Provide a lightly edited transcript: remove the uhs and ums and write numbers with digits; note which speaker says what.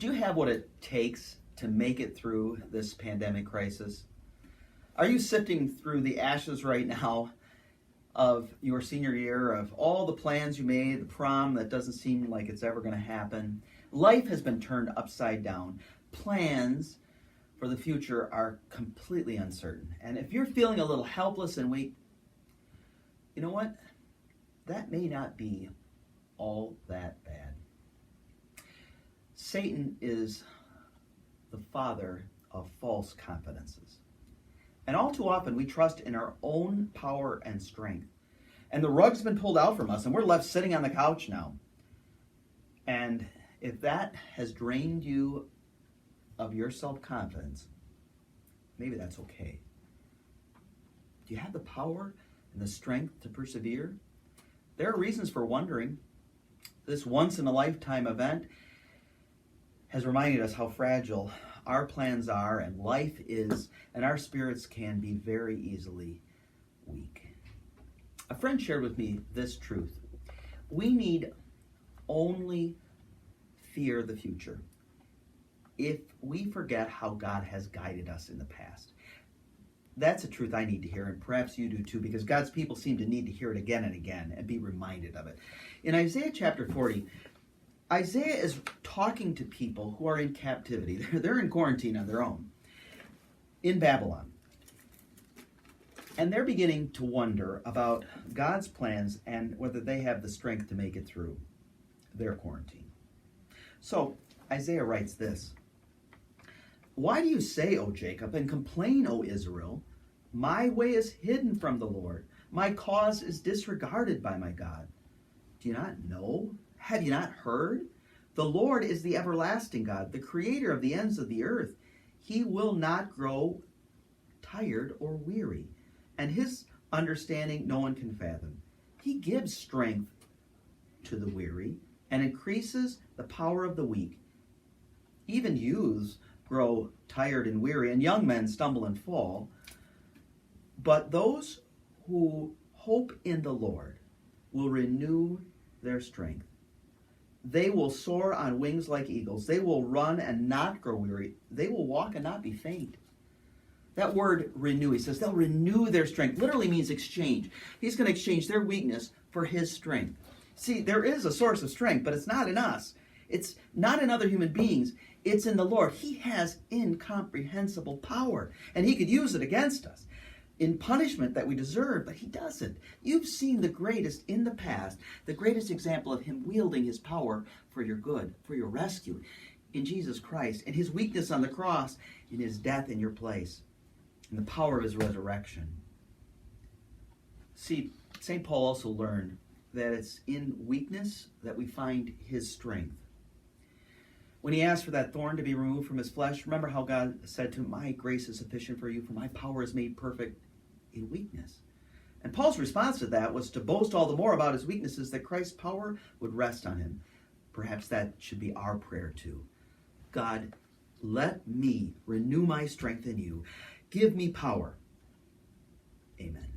Speaker 1: Do you have what it takes to make it through this pandemic crisis? Are you sifting through the ashes right now of your senior year, of all the plans you made, the prom that doesn't seem like it's ever going to happen? Life has been turned upside down. Plans for the future are completely uncertain. And if you're feeling a little helpless and weak, you know what? That may not be all that bad. Satan is the father of false confidences. And all too often we trust in our own power and strength. And the rug's been pulled out from us and we're left sitting on the couch now. And if that has drained you of your self-confidence, maybe that's okay. Do you have the power and the strength to persevere? There are reasons for wondering. This once-in-a-lifetime event has reminded us how fragile our plans are and life is, and our spirits can be very easily weak. A friend shared with me this truth. We need only fear the future if we forget how God has guided us in the past. That's a truth I need to hear, and perhaps you do too, because God's people seem to need to hear it again and again and be reminded of it. In Isaiah chapter 40, Isaiah is talking to people who are in captivity. They're in quarantine on their own in Babylon. And they're beginning to wonder about God's plans and whether they have the strength to make it through their quarantine. So Isaiah writes this: "Why do you say, O Jacob, and complain, O Israel? My way is hidden from the Lord. My cause is disregarded by my God. Do you not know? Have you not heard? The Lord is the everlasting God, the creator of the ends of the earth. He will not grow tired or weary, and his understanding no one can fathom. He gives strength to the weary and increases the power of the weak. Even youths grow tired and weary, and young men stumble and fall. But those who hope in the Lord will renew their strength. They will soar on wings like eagles. They will run and not grow weary. They will walk and not be faint." That word renew, he says, they'll renew their strength. Literally means exchange. He's going to exchange their weakness for his strength. See, there is a source of strength, but it's not in us. It's not in other human beings. It's in the Lord. He has incomprehensible power, and he could use it against us in punishment that we deserve, but he doesn't. You've seen the greatest in the past, the greatest example of him wielding his power for your good, for your rescue, in Jesus Christ, and his weakness on the cross, in his death in your place, and the power of his resurrection. See, St. Paul also learned that it's in weakness that we find his strength. When he asked for that thorn to be removed from his flesh, remember how God said to him, "My grace is sufficient for you, for my power is made perfect in weakness." And Paul's response to that was to boast all the more about his weaknesses, that Christ's power would rest on him. Perhaps that should be our prayer too. God, let me renew my strength in you. Give me power. Amen.